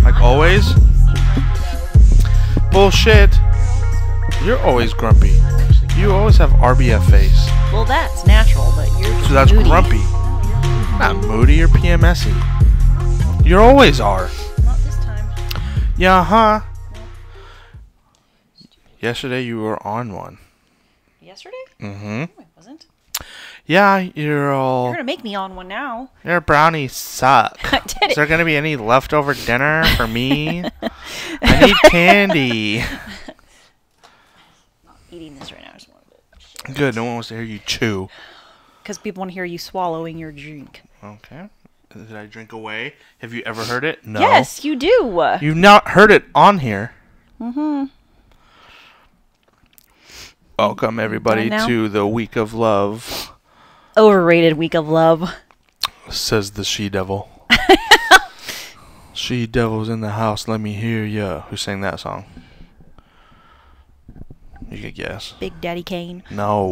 Like always? Bullshit. You're always grumpy. You always have RBF face. Well, that's natural, but you're just So that's moody. grumpy. Not moody or PMSy. You always are. Not this time. Yeah, huh? Yesterday you were on one. Yesterday? Mm-hmm. No, I wasn't. Yeah, you're all... You're gonna make me on one now. Your brownies suck. I did it. Is there going to be any leftover dinner for me? I need candy. Eating this right now. I just wanted to... Good, no one wants to hear you chew. Because people want to hear you swallowing your drink. Okay. Did I drink away? Have you ever heard it? No. Yes, you do. You've not heard it on here. Mm-hmm. Welcome, everybody, to the Week of Love. Overrated Week of Love. Says the she-devil. She-devil's in the house, let me hear ya. Who sang that song? You could guess. Big Daddy Kane. No.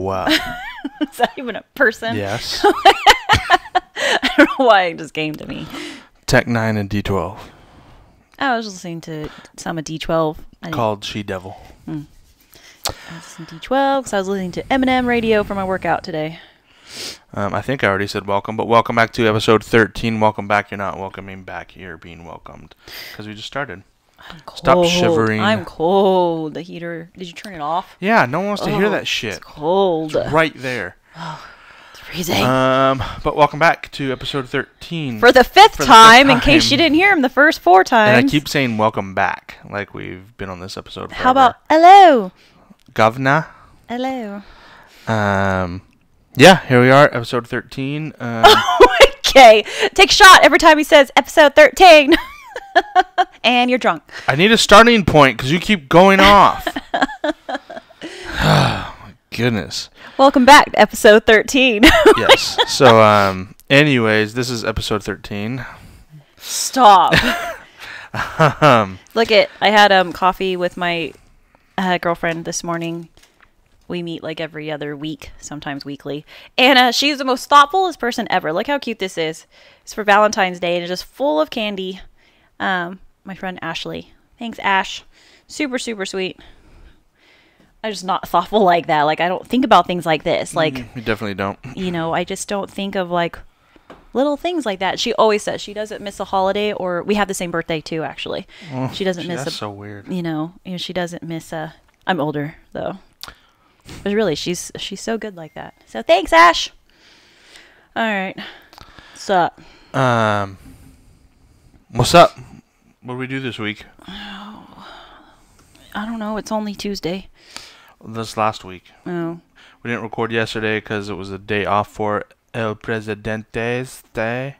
Is that even a person? Yes. I don't know why it just came to me. Tech 9 and D12. I was listening to some of D12. Called She-Devil. I was listening to D12 because I was listening to Eminem radio for my workout today. I think I already said welcome, but welcome back to episode 13. Welcome back. You're not welcoming back. You're being welcomed. Because we just started. I'm cold. Stop shivering. I'm cold. The heater. Did you turn it off? Yeah, no one wants to hear that shit. It's cold. It's right there. Oh, it's freezing. But welcome back to episode 13. For the fifth time, in case you didn't hear him the first 4 times. And I keep saying welcome back, like we've been on this episode forever. How about hello? Governor. Hello. Yeah, here we are, episode 13. Okay. Take a shot every time he says episode 13. And you're drunk. I need a starting point because you keep going off. Oh, my goodness. Welcome back to episode 13. Yes. So, anyways, this is episode 13. Stop. Look I had coffee with my girlfriend this morning. We meet like every other week, sometimes weekly. And she's the most thoughtfulest person ever. Look how cute this is. It's for Valentine's Day and it's just full of candy. My friend Ashley. Thanks, Ash. Super, super sweet. I'm just not thoughtful like that. Like, I don't think about things like this. Like, you definitely don't. You know, I just don't think of like little things like that. She always says she doesn't miss a holiday, or we have the same birthday too, actually. Oh, she doesn't miss that's so weird. You know, she doesn't miss I'm older though. But really, she's so good like that. So thanks, Ash. All right. What's up? What's up? What did we do this week? Oh, I don't know. It's only Tuesday. This last week. Oh. We didn't record yesterday because it was a day off for El Presidente's Day.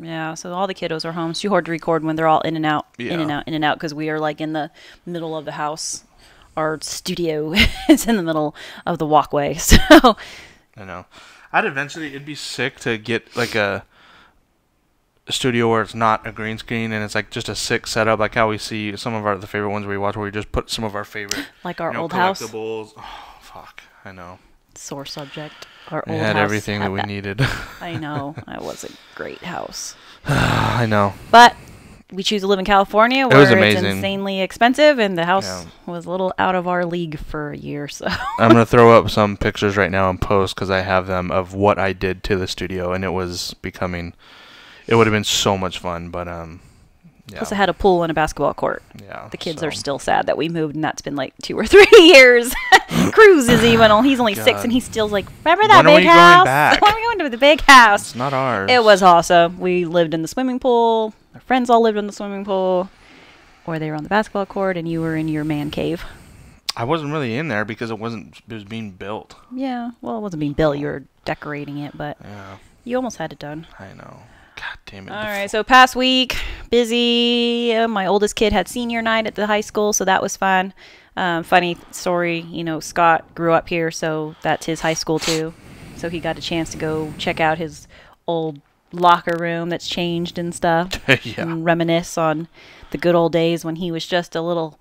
Yeah, so all the kiddos are home. It's too hard to record when they're all in and out, Yeah. in and out, because we are like in the middle of the house. Our studio is in the middle of the walkway, so. I know. It'd be sick to get like a studio where it's not a green screen and it's like just a sick setup, like how we see some of the favorite ones we watch, where we just put some of our favorite, like our old collectibles. House. Oh, fuck. I know. Sore subject. Our We old had house everything that we needed. I know. That was a great house. I know. But we choose to live in California, where it's amazing. insanely expensive, and the house was a little out of our league for a year. So I'm gonna throw up some pictures right now and post, because I have them, of what I did to the studio, and it was becoming. It would have been so much fun, but yeah. Plus, it had a pool and a basketball court. Yeah. The kids are still sad that we moved, and that's been like 2 or 3 years. Cruz is even. He's only 6, and he's still like, remember that big house? When are we going to the big house? It's not ours. It was awesome. We lived in the swimming pool. Our friends all lived in the swimming pool, or they were on the basketball court, and you were in your man cave. I wasn't really in there because it was being built. Yeah, well, it wasn't being built. You were decorating it, but you almost had it done. I know. God damn it. All right, so past week, busy. My oldest kid had senior night at the high school, so that was fun. Funny story, Scott grew up here, so that's his high school too. So he got a chance to go check out his old locker room that's changed and stuff. Yeah. And reminisce on the good old days when he was just a little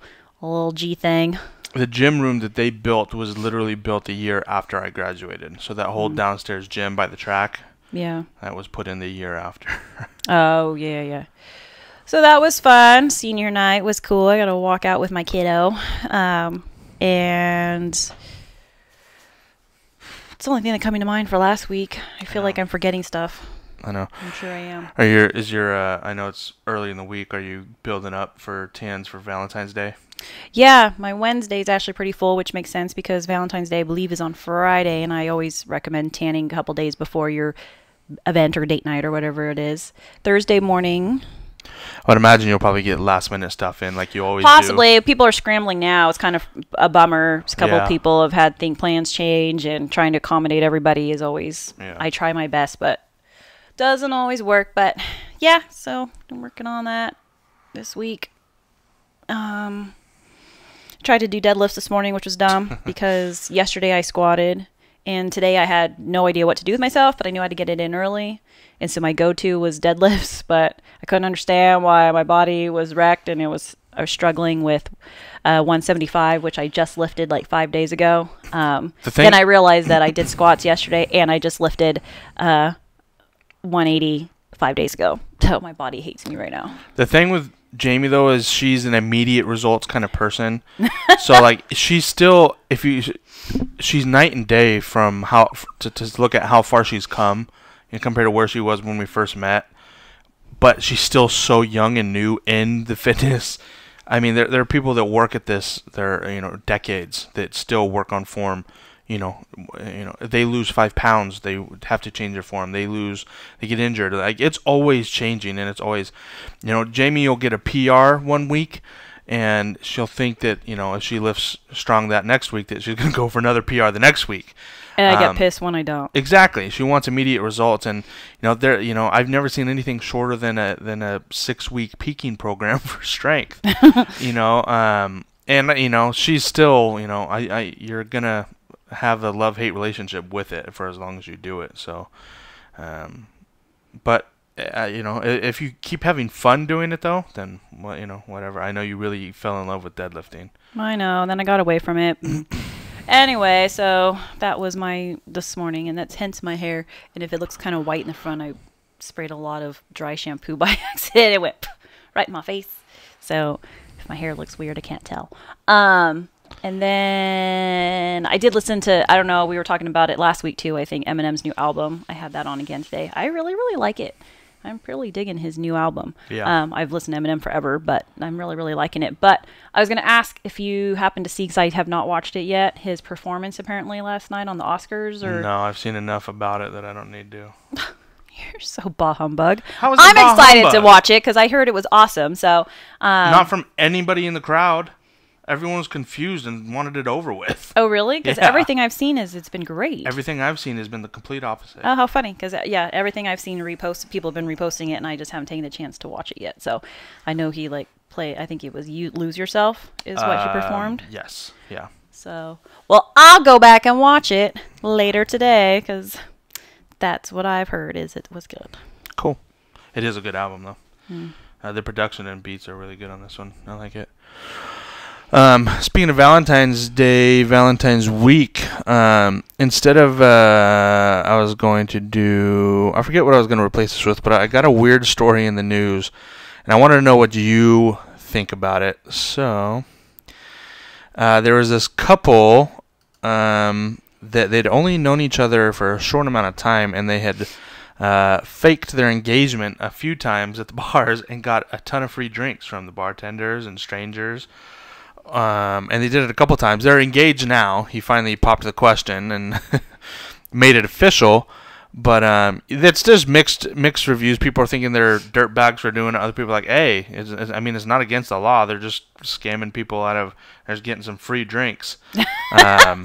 G thing. The gym room that they built was literally built a year after I graduated. So that whole downstairs gym by the track, Yeah. that was put in the year after. Oh, yeah. So that was fun. Senior night was cool. I got to walk out with my kiddo. And it's the only thing that coming to mind for last week. I feel like I'm forgetting stuff. I know. I'm sure I am. I know it's early in the week. Are you building up for tans for Valentine's Day? Yeah, my Wednesday is actually pretty full, which makes sense because Valentine's Day, I believe, is on Friday, and I always recommend tanning a couple days before your event or date night or whatever it is. Thursday morning. I would imagine you'll probably get last minute stuff in like you always Possibly. do. People are scrambling now. It's kind of a bummer. A couple of people have had plans change, and trying to accommodate everybody is always, I try my best, but doesn't always work. But yeah, so I'm working on that this week. Tried to do deadlifts this morning, which was dumb because yesterday I squatted, and today I had no idea what to do with myself, but I knew I had to get it in early. And so my go-to was deadlifts, but I couldn't understand why my body was wrecked, and I was struggling with 175, which I just lifted like 5 days ago. Then I realized that I did squats yesterday, and I just lifted 180 5 days ago. So my body hates me right now. The thing with Jamie though is she's an immediate results kind of person. So like she's still she's night and day from how to look at how far she's come and compared to where she was when we first met. But she's still so young and new in the fitness. I mean, there are people that work at this, they're decades that still work on form. If they lose 5 pounds, they have to change their form. They get injured. Like it's always changing, and it's always, Jamie will get a PR one week, and she'll think that if she lifts strong that next week, that she's gonna go for another PR the next week. And I get pissed when I don't. Exactly. She wants immediate results, and I've never seen anything shorter than a 6-week peaking program for strength. She's still you're gonna have a love-hate relationship with it for as long as you do it. So, if you keep having fun doing it though, then whatever. I know you really fell in love with deadlifting. I know. Then I got away from it. Anyway, so that was this morning, and that's hence my hair. And if it looks kind of white in the front, I sprayed a lot of dry shampoo by accident. It went right in my face. So if my hair looks weird, I can't tell. And then I did listen to, I don't know, we were talking about it last week too, I think, Eminem's new album. I had that on again today. I really, really like it. I'm really digging his new album. Yeah. I've listened to Eminem forever, but I'm really, really liking it. But I was going to ask if you happen to see, because I have not watched it yet, his performance apparently last night on the Oscars. Or No, I've seen enough about it that I don't need to. You're so bah humbug. How is it I'm bah excited humbug? to watch it because I heard it was awesome. So not from anybody in the crowd. Everyone was confused and wanted it over with. Oh, really? Because everything I've seen it's been great. Everything I've seen has been the complete opposite. Oh, how funny. Because, everything I've seen people have been reposting it, and I just haven't taken the chance to watch it yet. So I know he, I think it was You Lose Yourself is what he performed. Yes. Yeah. So, well, I'll go back and watch it later today, because that's what I've heard is it was good. Cool. It is a good album, though. The production and beats are really good on this one. I like it. Speaking of Valentine's Day, Valentine's Week, instead of, I was going to do, I forget what I was going to replace this with, but I got a weird story in the news, and I wanted to know what you think about it. So, there was this couple, that they'd only known each other for a short amount of time, and they had, faked their engagement a few times at the bars and got a ton of free drinks from the bartenders and strangers. And they did it a couple times. They're engaged now. He finally popped the question and made it official. But it's just mixed reviews. People are thinking they're dirtbags for doing it. Other people are like, hey, it's not against the law. They're just scamming people out of, they're just getting some free drinks.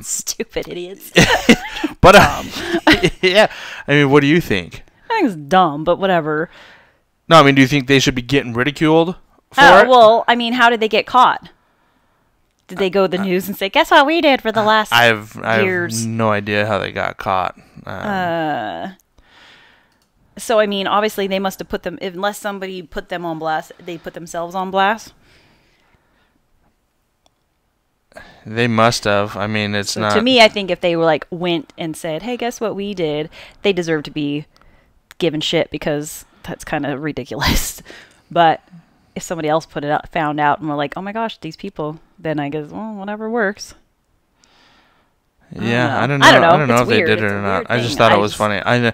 Stupid idiots. But yeah, I mean, what do you think? I think it's dumb, but whatever. No, I mean, do you think they should be getting ridiculed for it? Well, I mean, how did they get caught? Did they go to the news and say, guess what we did for the last years? I have no idea how they got caught. So, I mean, obviously they must have put them, unless somebody put them on blast, they put themselves on blast. They must have. I mean, it's not. To me, I think if they were went and said, hey, guess what we did, they deserve to be given shit because that's kind of ridiculous. But if somebody else put it out, found out, and we're like, oh my gosh, these people, then I guess, well, whatever works. Yeah, I don't I don't know. know. I don't know It's if weird. they did it It's or a not. weird I just thing. thought it was funny.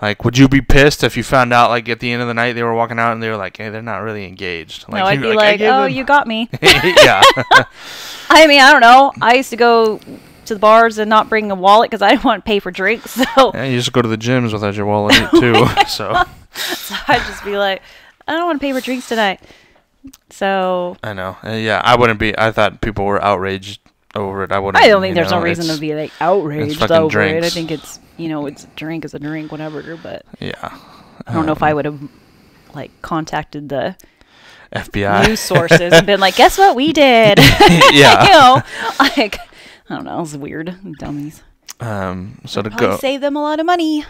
Like, would you be pissed if you found out, like, at the end of the night they were walking out and they were like, hey, they're not really engaged? Like, No, I'd you'd be like, "I gave oh, them-" you got me. Yeah. I mean, I don't know. I used to go to the bars and not bring a wallet because I didn't want to pay for drinks. So, Yeah, you just go to the gyms without your wallet too. So I'd just be like, I don't want to pay for drinks tonight. So I know. Yeah, I wouldn't be. I thought people were outraged over it. I wouldn't. I don't think there's know, no reason it's- to be like outraged fucking over it. drinks. I think it's it's a drink is a drink, whatever. But Yeah. I don't know if I would have like contacted the FBI. news sources and been like, guess what we did? Yeah. Like I don't know. It's weird, dummies. So to Probably save them a lot of money.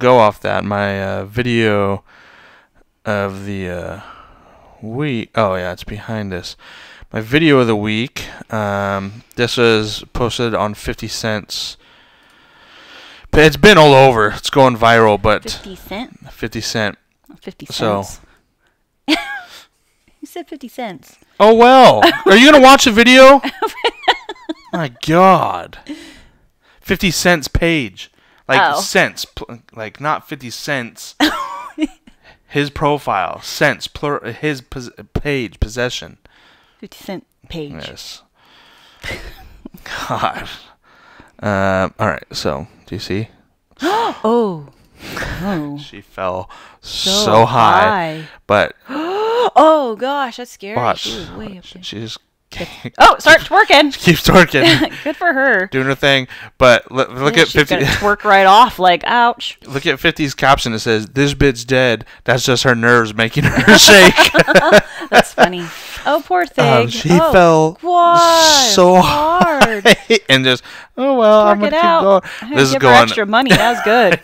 off that, my video of the week. Oh yeah, it's behind us. My video of the week. This was posted on 50 Cent's. It's been all over. It's going viral, but 50 cent. 50 Cent. 50 So- cents. You said 50 cents. Oh well. Are you gonna watch the video? My God. 50 Cent's page, like Oh. cents, like not 50 cents. His profile, cents, his page, possession. 50 cent page. Yes. God. All right. So, do you see? Oh. Oh. She fell so high, but Oh gosh, that's scary. watch. She was way up there. She just Oh, starts twerking. keeps twerking, Good for her. doing her thing. But look Yeah, at she's 50. gonna twerk right off. Like, ouch. Look at 50's caption. It says, "This bitch dead. That's just her nerves making her shake." That's funny. Oh, poor thing. She oh, fell why? so hard. and just, oh well, I'm Twerk gonna it keep out. going. I'm gonna This is give her going. extra money. That was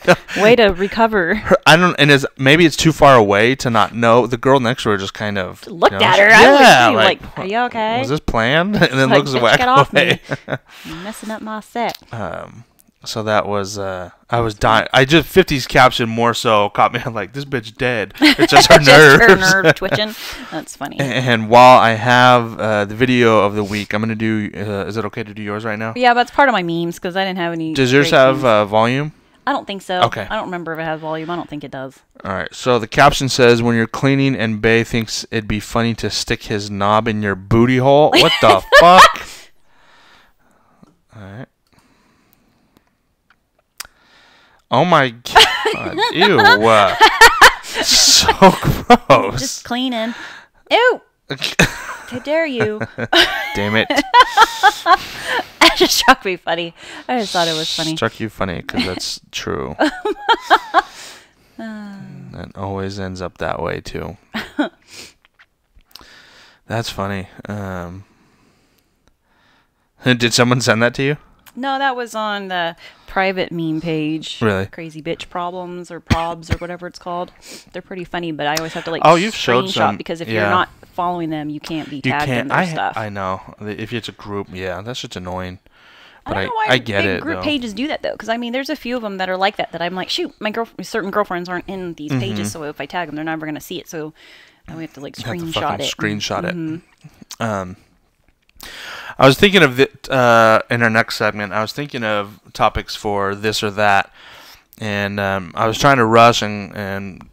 good. Way to recover. I don't, and maybe it's too far away to not know. The girl next to her just kind of Looked you know, at her. Yeah, I was like, are you okay? Was this planned? And then Like, looks bitch, whack get off away. me. You're messing up my set. So that was, I was dying. 50's caption more so caught me. I'm like, this bitch dead. It's just her Just nerves. her nerve twitching. That's funny. And while I have the video of the week, I'm gonna do. Is it okay to do yours right now? Yeah, but it's part of my memes because I didn't have any. Does yours great have memes. volume? I don't think so. Okay. I don't remember if it has volume. I don't think it does. All right. So the caption says, "When you're cleaning and Bay thinks it'd be funny to stick his knob in your booty hole." What the fuck? All right. Oh my God. Ew. So gross. Just cleaning. Ew! How dare you? Damn it. That just struck me funny. I just thought it was funny. Struck you funny because that's true. That always ends up that way too. That's funny. Did someone send that to you? No, that was on the private meme page. Really? Crazy bitch problems or probs or whatever it's called. They're pretty funny, but I always have to like Oh, you've showed screenshot some- because if yeah. you're not following them, you can't be You tagged in can't. their stuff. I know. If it's a group, yeah, that's just annoying. I But don't know why I get big it group though. pages do that though, because I mean, there's a few of them that are like that. That I'm like, shoot, my certain girlfriends aren't in these Mm-hmm. pages, so if I tag them, they're never gonna see it. So we have to like You have to screenshot fucking it. Screenshot Mm-hmm. it. I was thinking of it in our next segment. I was thinking of topics for this or that, and I was trying to rush and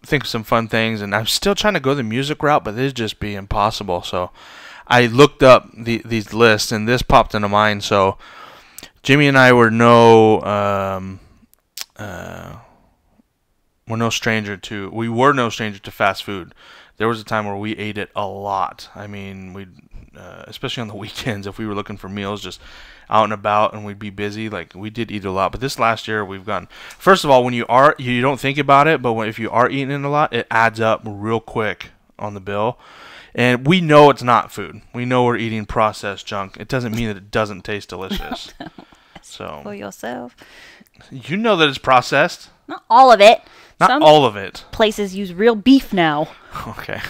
think of some fun things, and I'm still trying to go the music route, but this just be impossible. So I looked up these lists, and this popped into mind. So Jimmy and I were no stranger to fast food. There was a time where we ate it a lot. I mean, we'd especially on the weekends, if we were looking for meals just out and about and we'd be busy, like we did eat a lot. But this last year we've gone, first of all, when you don't think about it, but if you are eating it a lot, it adds up real quick on the bill. And we know it's not food. We know we're eating processed junk. It doesn't mean that it doesn't taste delicious. For So yourself. you know that it's processed. Not all of it. Not Some all of it. places use real beef now. Okay.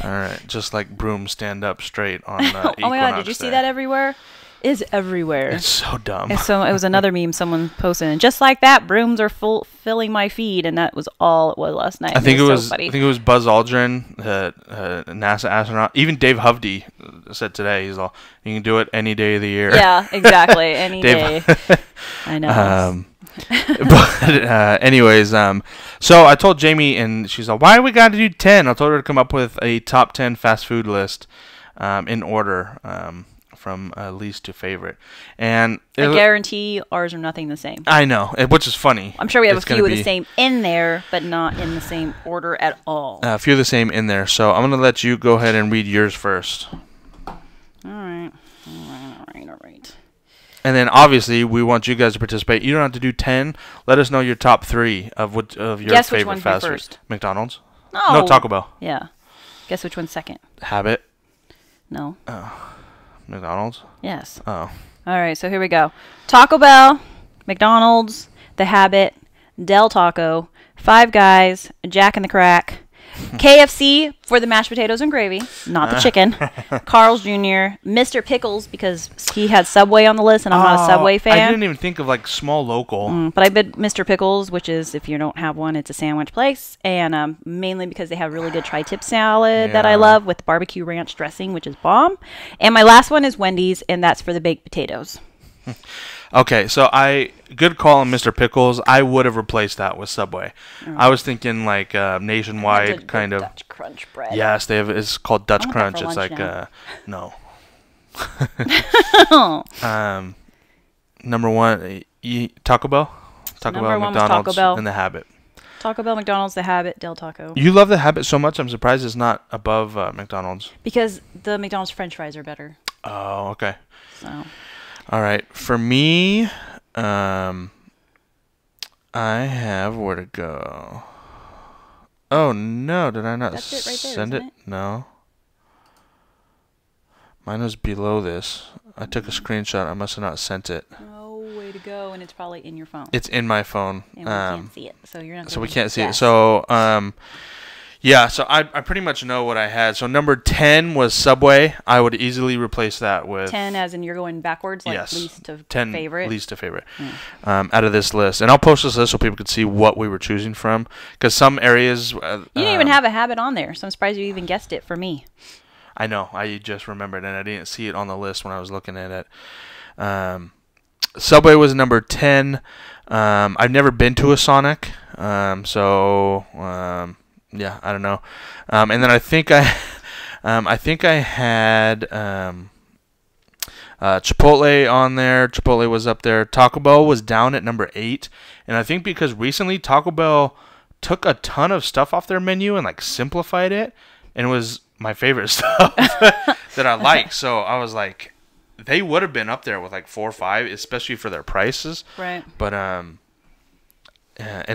All right. Just like brooms stand up straight on Oh my god, did you see that everywhere? is everywhere. It's so dumb. And so it was another meme someone posted, and just like that, brooms are filling my feed, and that was all it was last night. I think it was. So funny. I think it was Buzz Aldrin, NASA astronaut. Even Dave Hovde said today, he's all, "You can do it any day of the year." Yeah, exactly, any day. I know. But anyways, so I told Jamie, and she's like, "Why we got to do 10?" I told her to come up with a top 10 fast food list, in order, from least to favorite. And I guarantee ours are nothing the same. I know, which is funny. I'm sure we have a few of the same in there, but not in the same order at all. A few of the same in there. So I'm gonna let you go ahead and read yours first. All right. And then obviously we want you guys to participate. You don't have to do 10. Let us know your top 3 of your Guess which favorite one's fast food. first. McDonald's? No, Taco Bell. Yeah. Guess which one's second? Habit. No. McDonald's. Yes. Oh. All right, so here we go. Taco Bell, McDonald's, The Habit, Del Taco, Five Guys, Jack and the Crack, KFC for the mashed potatoes and gravy, not the chicken, Carl's Jr., Mr. Pickles, because he had Subway on the list, and I'm not a Subway fan. I didn't even think of like small local. But I bet Mr. Pickles, which is, if you don't have one, it's a sandwich place, and mainly because they have really good tri-tip salad that I love with barbecue ranch dressing, which is bomb. And my last one is Wendy's, and that's for the baked potatoes. Okay, so good call on Mr. Pickles. I would have replaced that with Subway. I was thinking like nationwide kind of Dutch Crunch bread. Yes, they have. It's called Dutch Crunch. It's like no. Number one, Taco Bell. Taco Bell, McDonald's, and The Habit. Taco Bell, McDonald's, The Habit, Del Taco. You love The Habit so much. I'm surprised it's not above McDonald's. Because the McDonald's French fries are better. Oh, okay. So. All right. For me, I have where to go. Oh no! Did I not That's it right there, send it? isn't it? No. Mine was below this. I took a screenshot. I must have not sent it. Oh, way to go! And it's probably in your phone. It's in my phone. And we can't see it, so you're not. So we can't see it. So yeah. So I pretty much know what I had. So number 10 was Subway. I would easily replace that with 10, as in you're going backwards, like yes, least to 10 favorite. Least to favorite. Out of this list, and I'll post this list so people could see what we were choosing from. Because some areas you didn't even have a Habit on there, so I'm surprised you even guessed it for me. I know. I just remembered, and I didn't see it on the list when I was looking at it. Subway was number 10. I've never been to a Sonic, so yeah, I don't know. And then I think I had Chipotle on there. Chipotle was up there. Taco Bell was down at number 8, and I think because recently Taco Bell took a ton of stuff off their menu and like simplified it, and it was my favorite stuff that I like. So I was like, they would have been up there with like 4 or 5, especially for their prices. Right. But and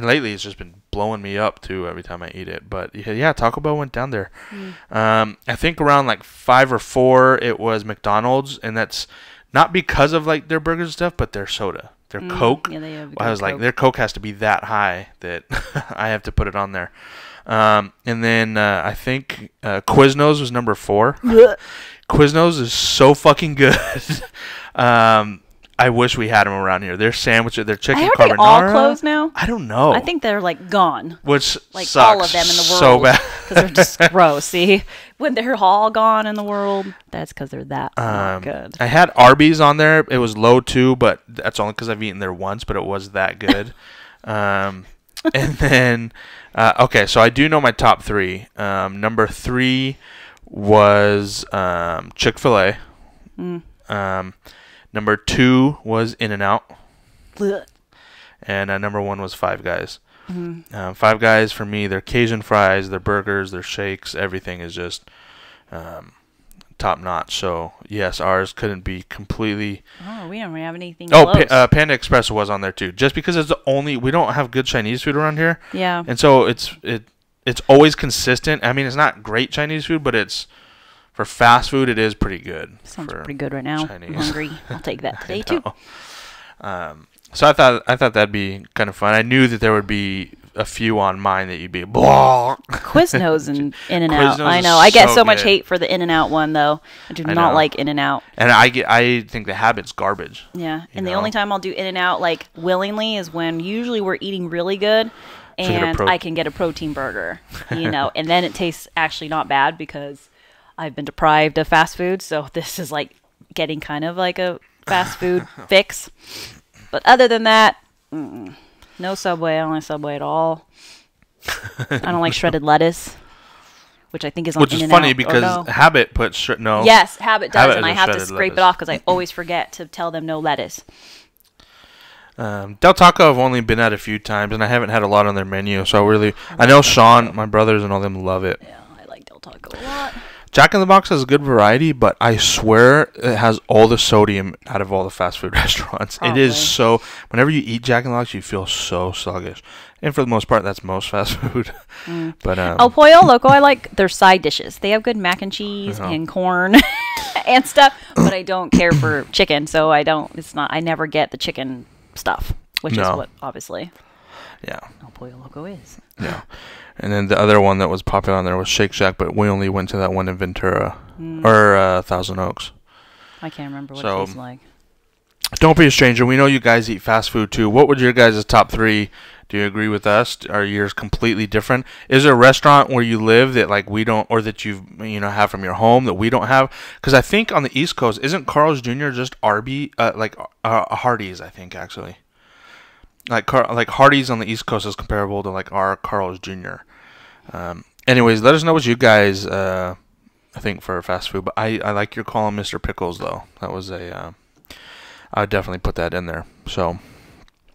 lately it's just been blowing me up too every time I eat it. But yeah, Taco Bell went down there. I think around like 5 or 4 it was McDonald's, and that's not because of like their burgers and stuff, but their soda, their Coke. Yeah, they have I was Coke. like, their Coke has to be that high that I have to put it on there. And then I think Quiznos was number 4. Quiznos is so fucking good. I wish we had them around here. Their sandwich, their chicken carbonara. Are they all closed now? I don't know. I think they're like gone. Which like sucks all of them in the world. So bad. Because they're just gross. See, when they're all gone in the world, that's because they're that not good. I had Arby's on there. It was low too, but that's only because I've eaten there once. But it was that good. And then, okay, so I do know my top 3. Number 3 was Chick-fil-A. Number 2 was In-N-Out. And number 1 was Five Guys. Five Guys, for me, their Cajun fries, their burgers, their shakes, everything is just top notch. So, yes, ours couldn't be completely... Oh, we don't have anything close. Panda Express was on there, too. Just because it's the only... We don't have good Chinese food around here. Yeah. And so it's always consistent. I mean, it's not great Chinese food, but it's... For fast food, it is pretty good. Sounds pretty good right now. Chinese. I'm hungry. I'll take that today too. So I thought that'd be kind of fun. I knew that there would be a few on mine that you'd be blah. Quiznos and In-N-Out. Quiznos I is know. I get so much good. hate for the In-N-Out one though. I do not like In-N-Out. And I think the habit's garbage. Yeah. And the only time I'll do In-N-Out like willingly is when usually we're eating really good and I can get a protein burger, you know, and then it tastes actually not bad because I've been deprived of fast food, so this is like getting kind of like a fast food fix. But other than that, no Subway. I don't like Subway at all. I don't like shredded lettuce, which I think is on In-N-Out. Which is funny because Habit puts no. Yes, Habit does, Habit and I have to scrape it off because I always forget to tell them no lettuce. Del Taco I've only been at a few times, and I haven't had a lot on their menu, so I know Sean, my brothers, and all them love it. Yeah, I like Del Taco a lot. Jack in the Box has a good variety, but I swear it has all the sodium out of all the fast food restaurants. Probably. It is so... Whenever you eat Jack in the Box, you feel so sluggish. And for the most part, that's most fast food. But El Pollo Loco, I like their side dishes. They have good mac and cheese and corn and stuff, but I don't care for chicken, so I never get the chicken stuff, which is what, obviously, El Pollo Loco is. Yeah. And then the other one that was popular on there was Shake Shack, but we only went to that one in Ventura or Thousand Oaks. I can't remember what it tastes like. Don't be a stranger. We know you guys eat fast food too. What would your guys' top 3? Do you agree with us? Are yours completely different? Is there a restaurant where you live that like we don't, or that you have from your home that we don't have? Because I think on the East Coast, isn't Carl's Jr. just Hardee's? I think actually. Like Hardee's on the East Coast is comparable to like our Carl's Jr. Anyways, let us know what you guys think for fast food. But I like your call on Mr. Pickles though. That was I would definitely put that in there. So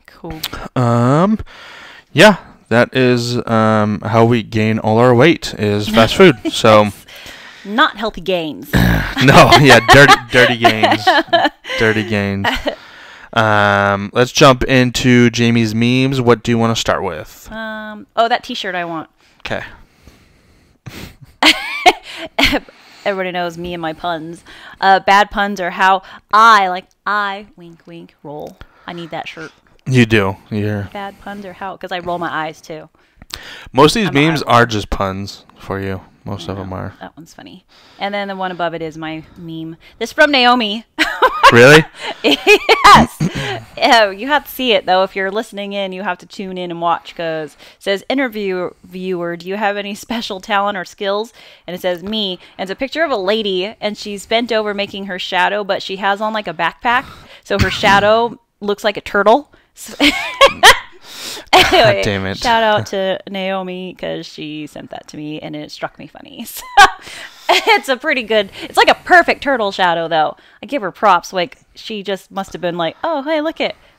cool. Yeah, that is how we gain all our weight is fast food. So not healthy gains. No, yeah, dirty gains. Dirty gains. Let's jump into Jamie's memes. What do you want to start with? That T-shirt I want. Okay. Everybody knows me and my puns. Bad puns are how I wink wink roll. I need that shirt. You do. Yeah. Bad puns are how because I roll my eyes too. Most of these memes are just puns for you. Most of them are. That one's funny. And then the one above it is my meme. This is from Naomi. Really? Yes. You have to see it, though. If you're listening in, you have to tune in and watch because it says, viewer, do you have any special talent or skills? And it says, me. And it's a picture of a lady, and she's bent over making her shadow, but she has on like a backpack. So her shadow looks like a turtle. Anyway, damn it. Shout out to Naomi because she sent that to me and it struck me funny. So, it's like a perfect turtle shadow though. I give her props. Like she just must have been like, oh, hey,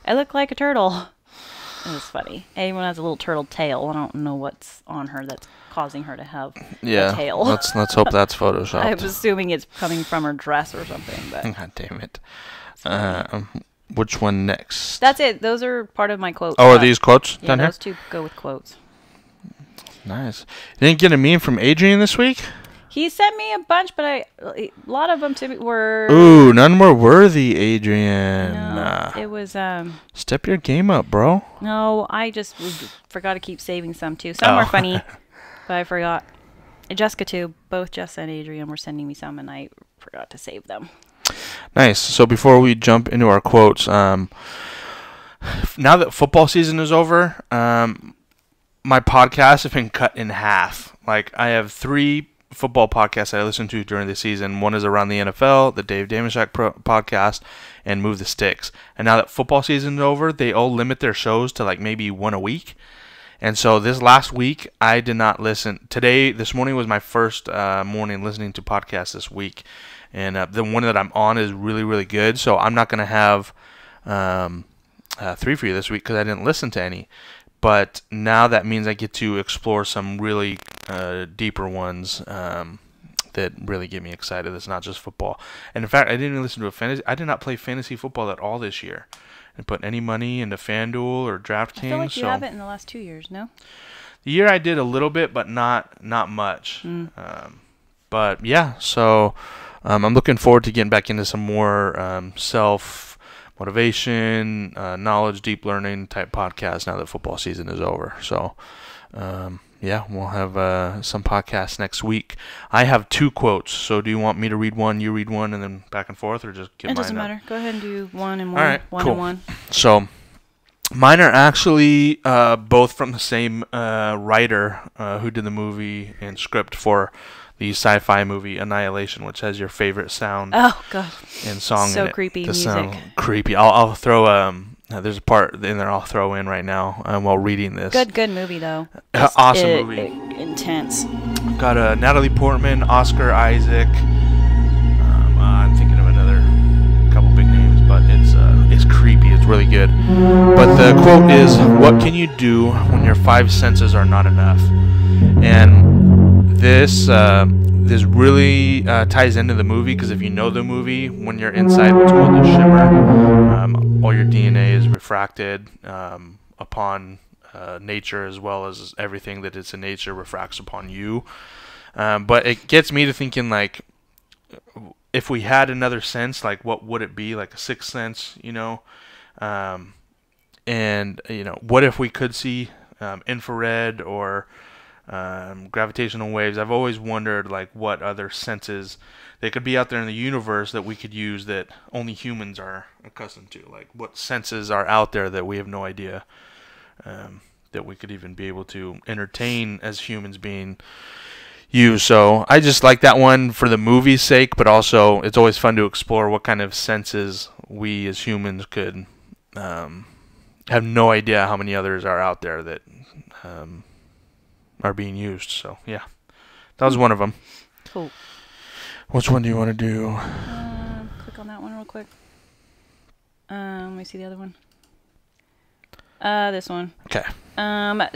I look like a turtle. It was funny. Anyone has a little turtle tail. I don't know what's on her that's causing her to have a tail. Let's hope that's photoshopped. I'm assuming it's coming from her dress or something. But God damn it. Which one next? That's it. Those are part of my quotes. Oh, are these quotes down here? Those two go with quotes. Nice. You didn't get a meme from Adrian this week? He sent me a bunch, but a lot of them to me were... Ooh, none were worthy, Adrian. No, it was... Step your game up, bro. No, I just forgot to keep saving some, too. Some were funny, but I forgot. And Jessica, too. Both Jess and Adrian were sending me some, and I forgot to save them. Nice. So before we jump into our quotes, now that football season is over, my podcasts have been cut in half. Like, I have 3 football podcasts I listen to during the season. One is around the NFL, the Dave Damashek podcast, and Move the Sticks. And now that football season is over, they all limit their shows to like maybe one a week. And so this last week, I did not listen. This morning was my first morning listening to podcasts this week. And the one that I'm on is really, really good. So I'm not going to have 3 for you this week because I didn't listen to any. But now that means I get to explore some really deeper ones that really get me excited. It's not just football. And in fact, I didn't even listen to a fantasy. I did not play fantasy football at all this year. I didn't put any money into FanDuel or DraftKings. I feel like you haven't in the last 2 years, no? The year I did a little bit, but not much. But yeah, so I'm looking forward to getting back into some more motivation, knowledge, deep learning type podcast now that football season is over. So, yeah, we'll have some podcasts next week. I have 2 quotes, so do you want me to read one, you read one, and then back and forth, or just get mine? It doesn't matter. Go ahead and do one and one. All right, one cool. and one. So mine are actually both from the same writer who did the movie and script for the sci-fi movie Annihilation, which has your favorite sound Oh God. and song So in it. creepy The music. sound creepy. I'll throw there's a part in there I'll throw in right now while reading this. Good movie though. Awesome movie. Intense. Got Natalie Portman, Oscar Isaac. I'm thinking of another couple big names, but it's creepy. It's really good. But the quote is, "What can you do when your 5 senses are not enough?" And this really ties into the movie, because if you know the movie, when you're inside what's called the shimmer, all your DNA is refracted upon nature, as well as everything that is in nature refracts upon you. But it gets me to thinking, like, if we had another sense, like, what would it be? Like a 6th sense, you know? And, you know, what if we could see infrared or gravitational waves? I've always wondered, like, what other senses they could be out there in the universe that we could use that only humans are accustomed to. Like, what senses are out there that we have no idea that we could even be able to entertain as humans being used. So I just like that one for the movie's sake, but also it's always fun to explore what kind of senses we as humans could have no idea how many others are out there that are being used. So yeah, that was one of them. Cool. Which one do you want to do? Click on that one real quick. Let me see the other one. This one. Okay.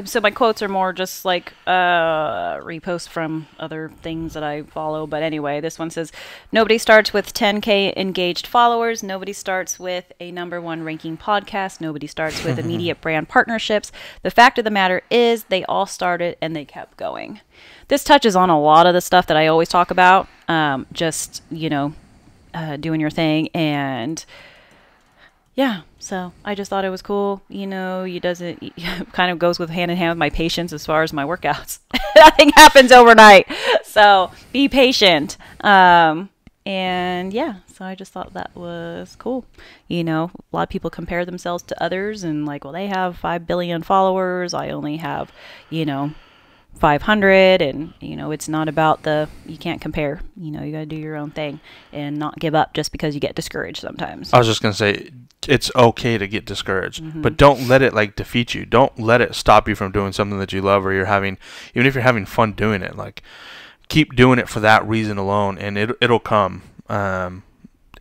So my quotes are more just like reposts from other things that I follow. But anyway, this one says, "Nobody starts with 10K engaged followers. Nobody starts with a #1 ranking podcast. Nobody starts with immediate brand partnerships. The fact of the matter is they all started and they kept going." This touches on a lot of the stuff that I always talk about. Just, you know, doing your thing. And yeah, so I just thought it was cool. You know, it kind of goes with hand in hand with my patience as far as my workouts. Nothing happens overnight. So be patient. And yeah, so I just thought that was cool. You know, a lot of people compare themselves to others and like, well, they have 5 billion followers. I only have, 500, and it's not about you can't compare. You got to do your own thing and not give up just because you get discouraged sometimes. I was just gonna say, it's okay to get discouraged, but don't let it like defeat you. Don't let it stop you from doing something that you love, or even if you're having fun doing it. Like, keep doing it for that reason alone, and it'll come. And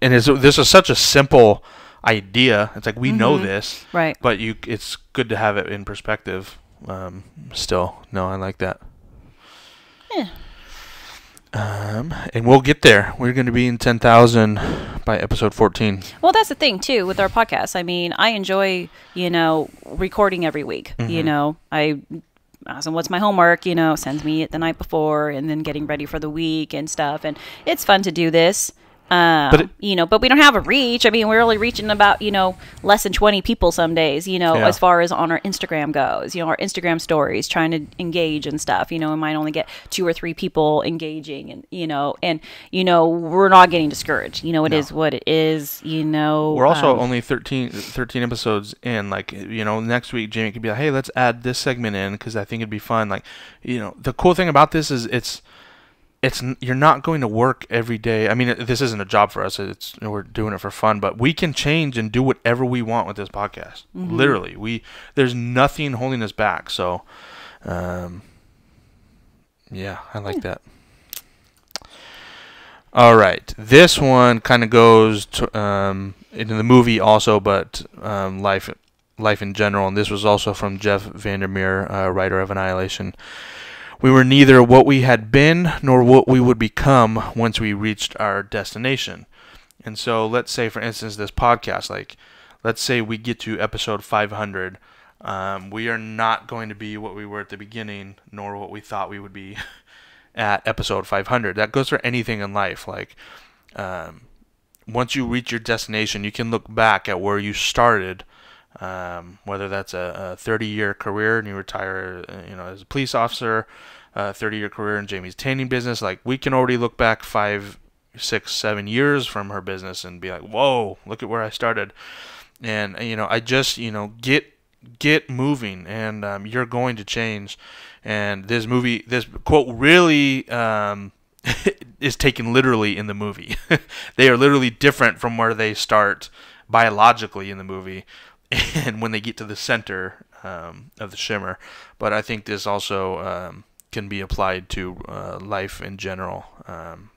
this is such a simple idea. It's like we know this, right? But it's good to have it in perspective. Still, no, I like that. Yeah. And we'll get there. We're going to be in 10,000 by episode 14. Well, that's the thing too with our podcast. I mean, I enjoy, recording every week. I ask them what's my homework. Sends me it the night before, and then getting ready for the week and stuff. And it's fun to do this. But we don't have a reach. I mean, we're only reaching about, less than 20 people some days, as far as on our Instagram goes, our Instagram stories, trying to engage and stuff, we might only get 2 or 3 people engaging, and, we're not getting discouraged. It is what it is, We're also only 13 episodes in. Like, next week Jamie could be like, hey, let's add this segment in because I think it'd be fun. Like, the cool thing about this is you're not going to work every day. I mean, this isn't a job for us. We're doing it for fun, but we can change and do whatever we want with this podcast. Literally, there's nothing holding us back. So, yeah, I like that. All right, this one kind of goes to, into the movie also, but life in general. And this was also from Jeff Vandermeer, writer of Annihilation. "We were neither what we had been nor what we would become once we reached our destination." And so let's say, for instance, this podcast, like, let's say we get to episode 500. We are not going to be what we were at the beginning, nor what we thought we would be at episode 500. That goes for anything in life. Like, once you reach your destination, you can look back at where you started. Whether that's a 30-year career and you retire, as a police officer, a 30-year career in Jamie's tanning business. Like, we can already look back 5, 6, 7 years from her business and be like, whoa, look at where I started. And I just get moving, and you're going to change. And this quote really is taken literally in the movie. They are literally different from where they start biologically in the movie, and when they get to the center of the shimmer. But I think this also can be applied to life in general.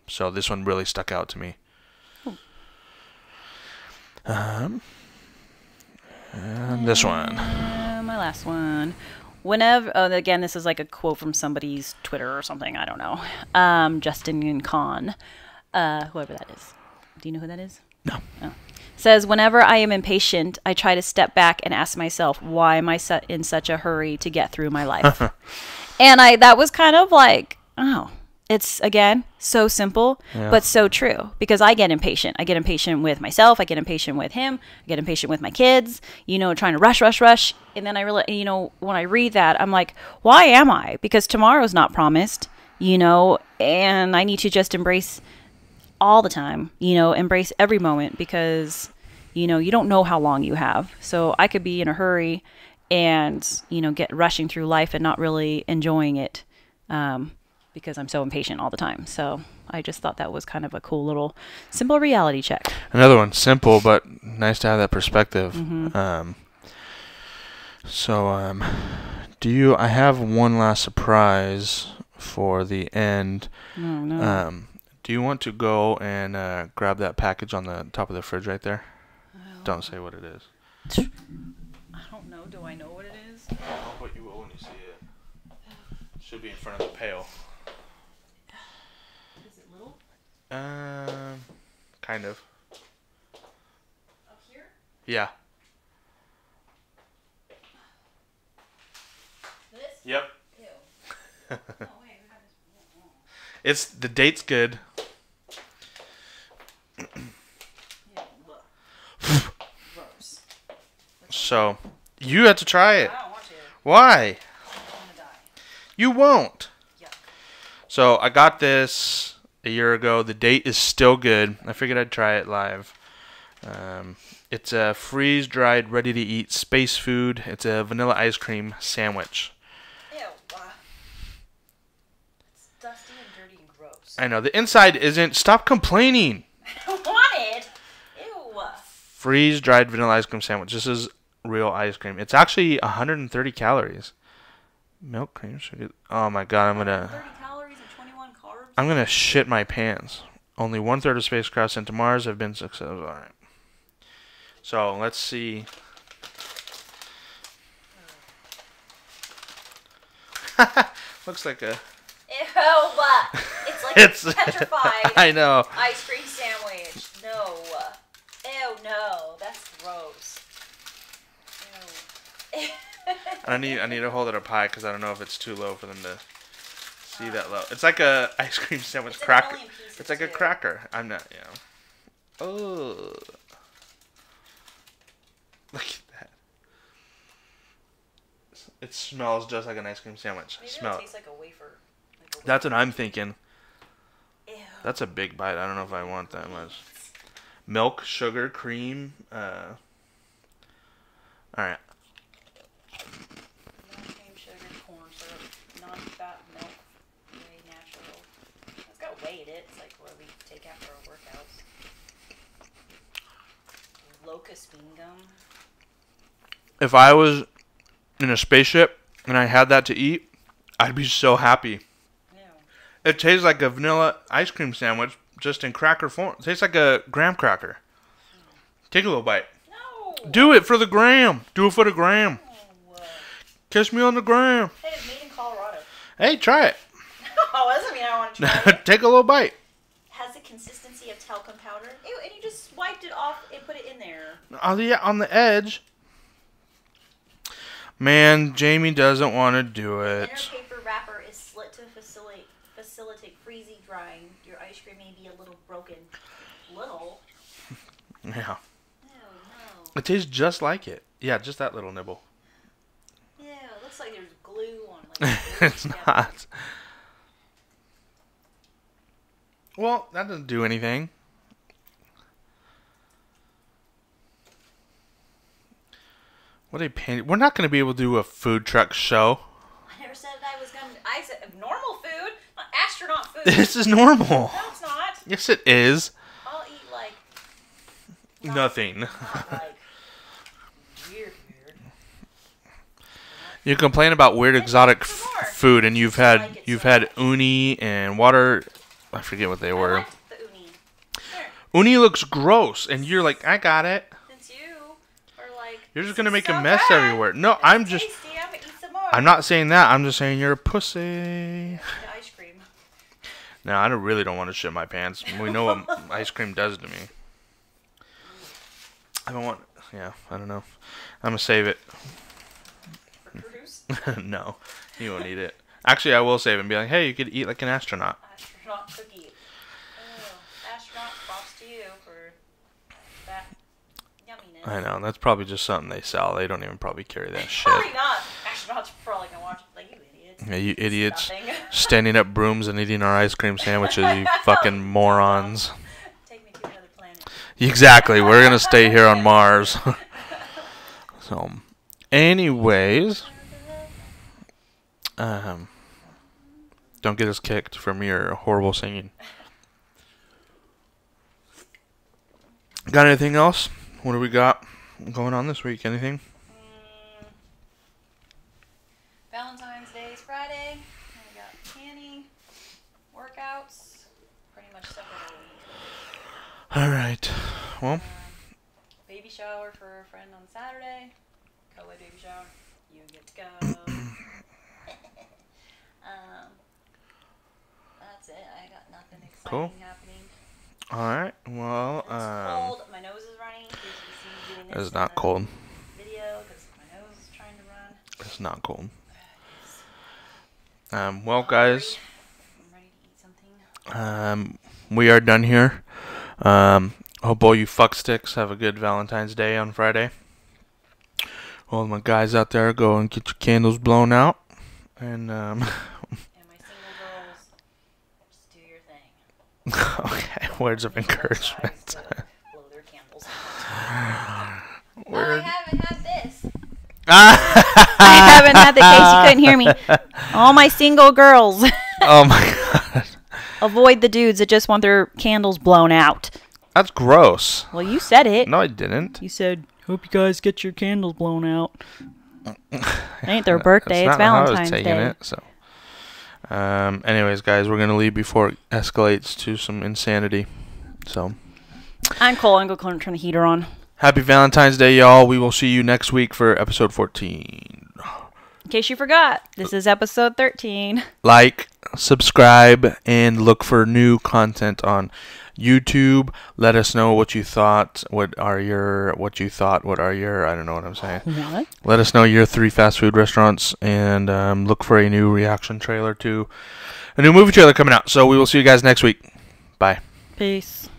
So this one really stuck out to me. And this one. My last one. Again, this is like a quote from somebody's Twitter or something. I don't know. Justin Khan, whoever that is. Do you know who that is? No. Oh. Says, whenever I am impatient, I try to step back and ask myself, why am I in such a hurry to get through my life? And that was kind of like, oh, it's, again, so simple, but so true. Because I get impatient. I get impatient with myself. I get impatient with him. I get impatient with my kids, trying to rush. And then I realize, when I read that, I'm like, why am I? Because tomorrow's not promised, and I need to just embrace all the time, embrace every moment, because, you don't know how long you have. So I could be in a hurry and, get rushing through life and not really enjoying it. Because I'm so impatient all the time. So I just thought that was kind of a cool little simple reality check. Another one, simple, but nice to have that perspective. Mm-hmm. I have one last surprise for the end. Oh, no. Do you want to go and grab that package on the top of the fridge right there? Don't say what it is. I don't know. Do I know what it is? But you will when you see it. Should be in front of the pail. Is it little? Kind of. Up here? Yeah. This? Yep. Ew. Oh, wait. We have this. It's the date's good. Yeah, look. Gross. So you have to try it. I don't want to. Why? I'm gonna die. You won't. Yuck. So I got this a year ago. The date is still good. I figured I'd try it live. It's a freeze-dried, ready-to-eat space food. It's a vanilla ice cream sandwich. Ew. It's dusty and dirty and gross. I know. The inside isn't. Stop complaining. I don't want it. Ew. Freeze-dried vanilla ice cream sandwich. This is real ice cream. It's actually 130 calories. Milk cream sugar. Oh my god, 30 calories and 21 carbs. I'm gonna shit my pants. Only 1/3 of spacecraft sent to Mars have been successful. All right. So let's see. Looks like a. Ew. It's like It's petrified. I know. Ice cream sandwich. No. Ew, no. That's gross. Ew. I need to hold it up high because I don't know if it's too low for them to see that low. It's like a ice cream sandwich It's cracker. in a million pieces, It's like a too. cracker. I'm not. Oh. Look at that. It smells just like an ice cream sandwich. Maybe Smell it it. tastes like a wafer. That's what I'm thinking. Ew. That's a big bite. I don't know if I want that much. Milk, sugar, cream. All right. No cream, sugar, corn syrup, non-fat milk, very natural. It's got whey in it. It's like what we take after our workouts. Locust bean gum. If I was in a spaceship and I had that to eat, I'd be so happy. Ew. It tastes like a vanilla ice cream sandwich, just in cracker form. It tastes like a graham cracker. Take a little bite. No. Do it for the gram. Do it for the gram. No. Kiss me on the gram. Hey, it's made in Colorado. Hey, try it. Oh, that doesn't mean I want to try it. Take a little bite. Has the consistency of talcum powder. Ew, and you just swiped it off and put it in there. On the edge. Man, Jamie doesn't want to do The it. inner paper wrapper is slit to facilitate freezing drying. Your ice cream may be a little broken. Little? Yeah. Ew, no. It tastes just like it. Yeah, just that little nibble. Ew, it looks like there's glue on it. Like, It's not. Well, that doesn't do anything. What a pain. We're not going to be able to do a food truck show. I never said I was going to. I said normal food, not astronaut food. This is normal. No, it's not. Yes, it is. I'll eat, like... Nothing. Not, like, weird. You complain about weird exotic food, and you've had like it you've so had much. uni and water. I forget what they I were. like the uni. There. Uni looks gross, and you're like, I got it. Since you are like... You're just "This gonna is make so a mess good. everywhere. No, It's I'm just. tasty. I'm gonna eat some more. I'm not saying that. I'm just saying you're a pussy. Eat ice cream. No, I really don't want to shit my pants. We know what ice cream does to me. I don't want. Yeah, I don't know. I'm gonna save it. For cruise? No, you won't eat it. Actually, I will save it and be like, hey, you could eat like an astronaut. Astronaut cookie. Oh, astronaut, props to you for that yumminess. I know. That's probably just something they sell. They don't even probably carry that shit. Probably not. Astronauts probably gonna watch it like, you idiots. Yeah, you idiots. Nothing. Standing up brooms and eating our ice cream sandwiches, you fucking morons. Take me to another planet. Exactly. We're going to stay here on Mars. So, anyways, don't get us kicked from your horrible singing. Got anything else? What do we got going on this week? Anything? Valentine's Day is Friday. We got canning, workouts, pretty much separate all week. All right. Well, Baby shower for a friend on Saturday. Co-ed baby shower. You get to go. That's it. I got nothing exciting Cool. happening. all right. Well, It's cold. My nose is running. You can see me doing this it's in not the cold. video because my nose is trying to run. It's not cold. Well, guys, I'm ready to eat something. we are done here. Hope all you fucksticks have a good Valentine's Day on Friday. All my guys out there, go and get your candles blown out. And, And my single girls, just do your thing. okay, words of encouragement. Blow their candles out. Oh, Word. I haven't had this. I haven't had the case. You couldn't hear me. All my single girls. Oh my god. Avoid the dudes that just want their candles blown out. That's gross. Well, you said it. No, I didn't. You said, hope you guys get your candles blown out. It ain't their birthday. That's It's not how I was Valentine's taking Day. it, so. Anyways, guys, we're going to leave before it escalates to some insanity. So, I'm cold. I'm going to turn the heater on. happy Valentine's Day, y'all. We will see you next week for episode 14. In case you forgot, this is episode 13. Like, subscribe, and look for new content on YouTube. Let us know what you thought. What are your, I don't know what I'm saying. What? Let us know your 3 fast food restaurants, and look for a new reaction trailer to a new movie trailer coming out. So we will see you guys next week. Bye. Peace.